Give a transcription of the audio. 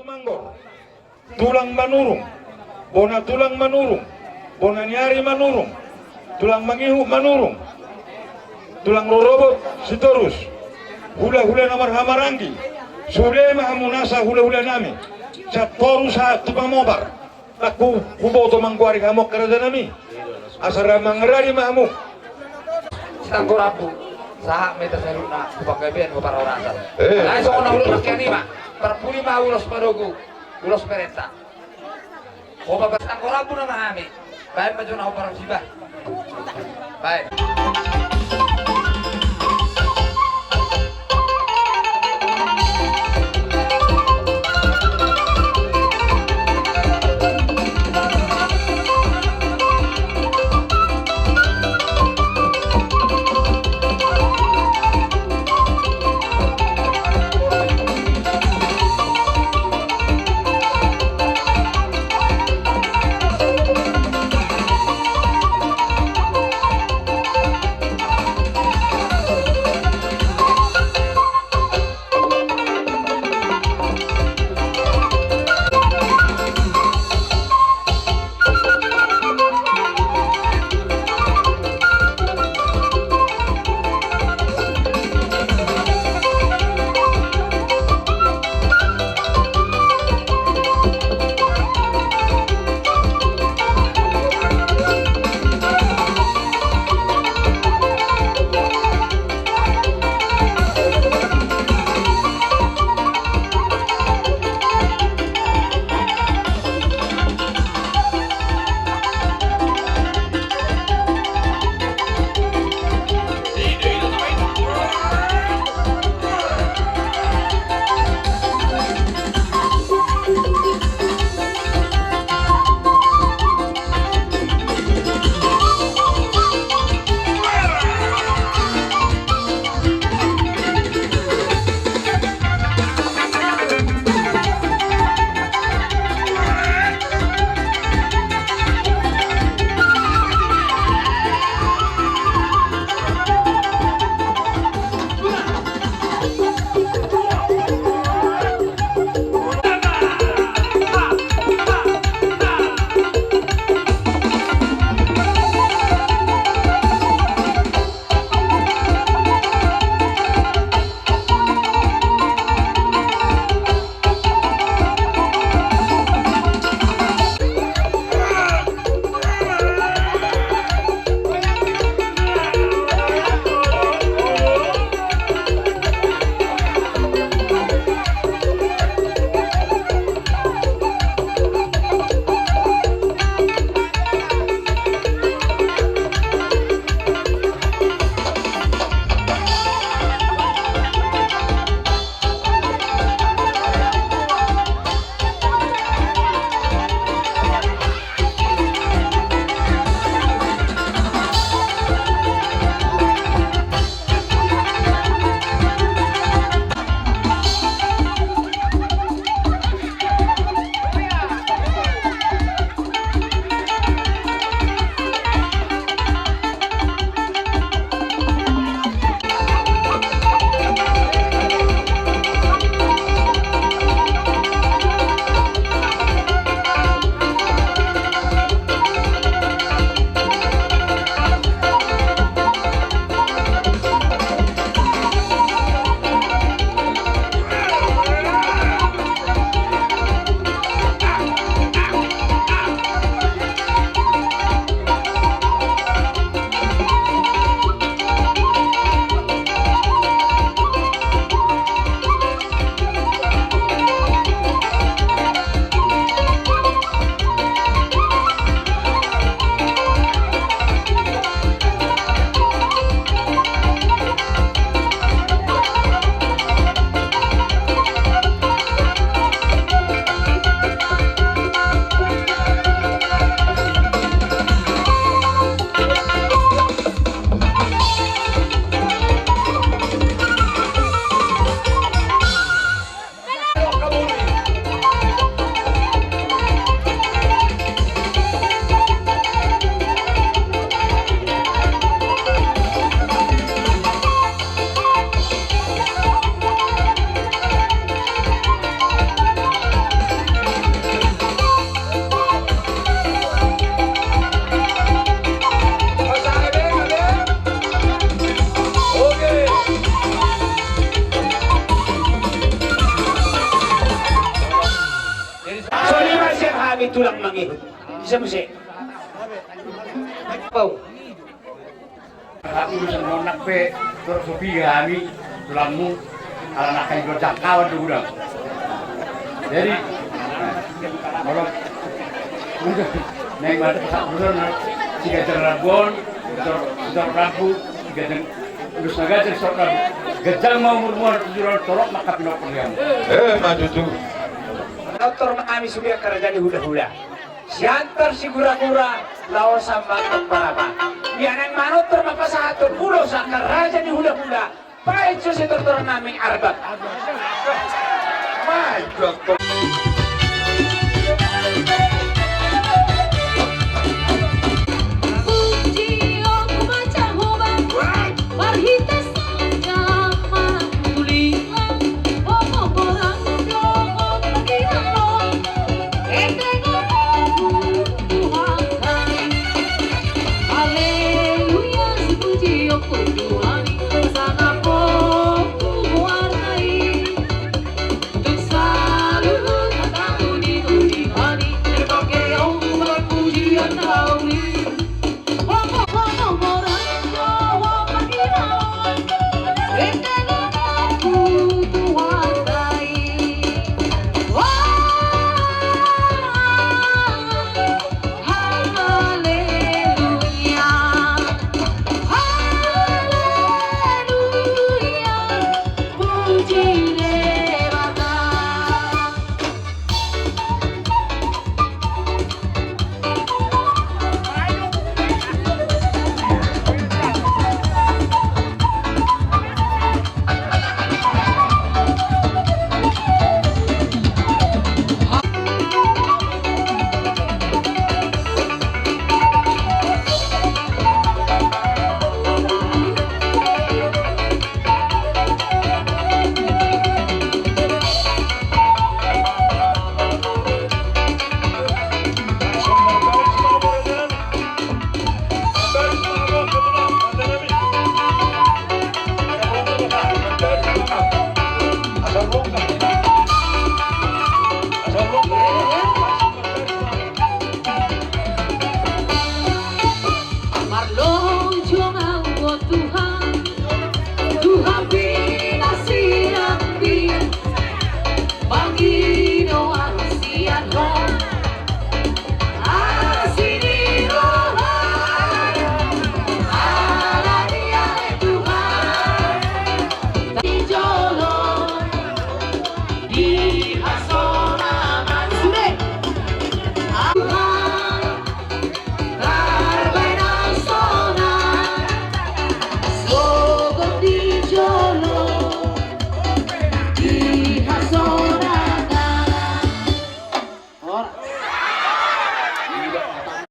Tumanggor, tulang manurung, bona tulang manurung, bona nyari manurung, tulang mangihu manurung, tulang rorobot sitorus, hula-hula namar hamarangi, sule mahamunasa hula-hula nami, satoru sa tupamobar, aku kuboto mangkuari hamok kerja nami, asara mangerari mahamuk. Tangko rabu, sahak meta seluna kupakai ben para orang asal. Nah, so kena ulos kani mak, perpuli mah ulos parogu, ulos perintah. Kopa pas tangko rabu nama kami, baik maju nak para sibah. Baik. tulang mangihut. Bisa musik. Pau. Aku bisa nonak pe terus kami tulangmu anak kain gojak kawan tuh udah. Jadi kalau udah naik mat betul jika terlabuan sudah rabu jika terus naga jadi soal gejang mau murmur tujuan torok maka pinok perlian. Maju tuh. Dokter kami sudah kerja di hula-hula. Siantar si gura-gura lawan sambat berapa? Bianan manut termapa 1 pulau sakar raja di hula-hula. Baik si dokter nami arbat. Maju.